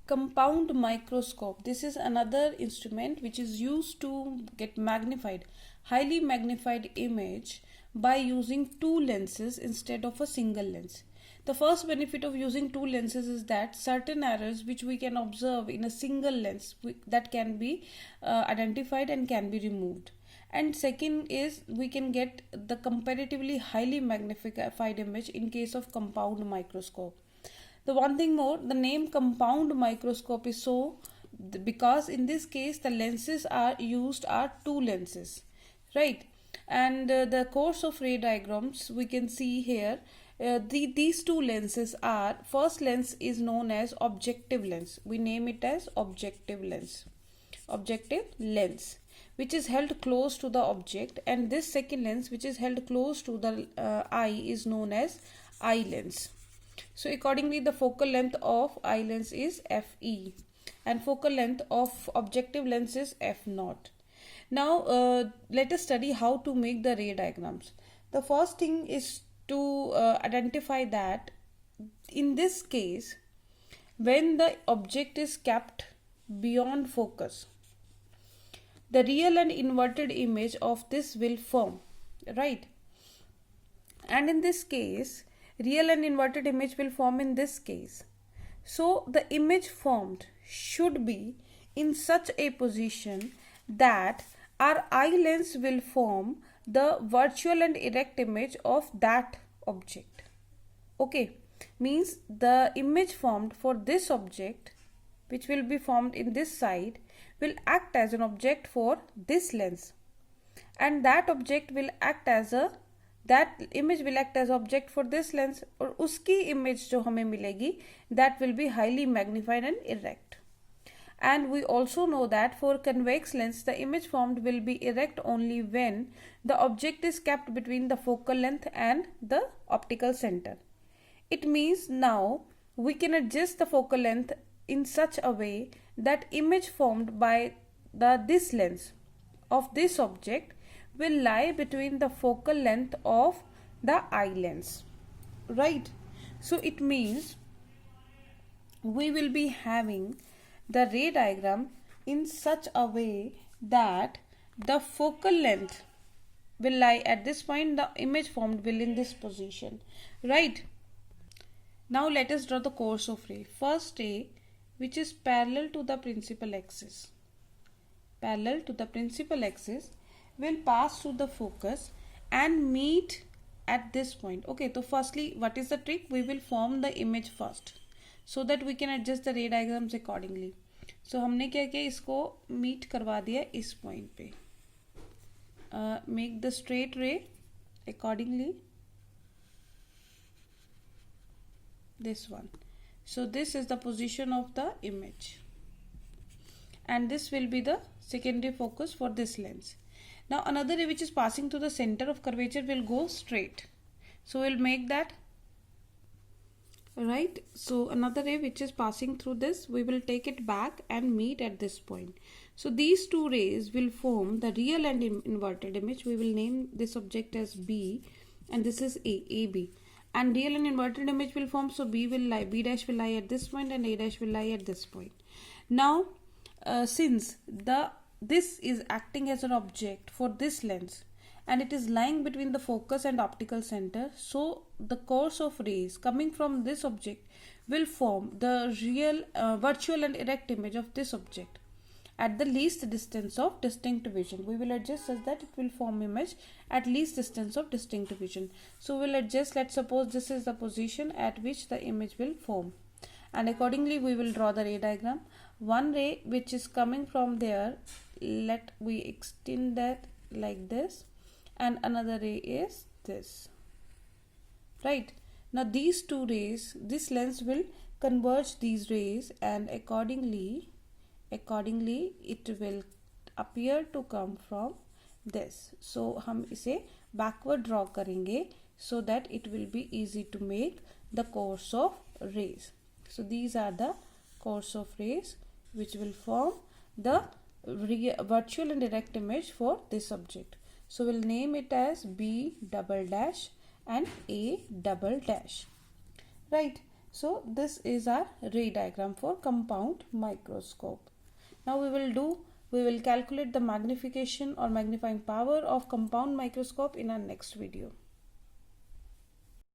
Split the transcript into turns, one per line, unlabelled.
Compound microscope. This is another instrument which is used to get highly magnified image by using two lenses instead of a single lens. The first benefit of using two lenses is that certain errors which we can observe in a single lens that can be identified and can be removed. And second is we can get the comparatively highly magnified image in case of compound microscope. The one thing more, the name compound microscope is because in this case the lenses are two lenses, right? And the course of ray diagrams we can see here. These two lenses are, first lens is known as objective lens. We name it as objective lens, which is held close to the object, and this second lens which is held close to the eye is known as eye lens. So accordingly the focal length of eye lens is Fe and focal length of objective lens is F0. Now let us study how to make the ray diagrams. The first thing is to identify that in this case when the object is kept beyond focus, the real and inverted image of this will form, right? And in this case real and inverted image will form in this case. So the image formed should be in such a position that our eye lens will form the virtual and erect image of that object. Okay, means the image formed for this object, which will be formed in this side, will act as an object for this lens, and that image will act as object for this lens, और उसकी image जो हमें मिलेगी that will be highly magnified and erect. And we also know that for convex lens the image formed will be erect only when the object is kept between the focal length and the optical center. It means now we can adjust the focal length in such a way that image formed by this lens of this object will lie between the focal length of the eye lens, right? So it means we will be having the ray diagram in such a way that the focal length will lie at this point, the image formed will in this position, right? Now let us draw the course of ray. First ray which is parallel to the principal axis, will pass through the focus and meet at this point. Okay, so firstly what is the trick? We will form the image first so that we can adjust the ray diagrams accordingly. So हमने क्या किया, इसको meet करवा दिया इस point पे. Make the straight ray accordingly, this one. So this is the position of the image and this will be the secondary focus for this lens. Now another ray which is passing through the center of curvature will go straight. So we'll make that, right? So another ray which is passing through this, we will take it back and meet at this point. So these two rays will form the real and inverted image. We will name this object as B and this is AB. And real and inverted image will form, so B dash will lie at this point and A dash will lie at this point. Now since this is acting as an object for this lens and it is lying between the focus and optical center, so the course of rays coming from this object will form the real virtual and erect image of this object at the least distance of distinct vision. We will adjust such that it will form image at least distance of distinct vision. So we'll adjust, let's suppose this is the position at which the image will form, and accordingly we will draw the ray diagram. One ray which is coming from there, let we extend that like this, and another ray is this, right? Now these two rays, this lens will converge these rays and accordingly it will appear to come from this. So हम इसे backward draw करेंगे so that it will be easy to make the course of rays. So these are the course of rays which will form the virtual and erect image for this object. So we'll name it as B double dash and A double dash, right? So this is our ray diagram for compound microscope. Now we will calculate the magnification or magnifying power of compound microscope in our next video.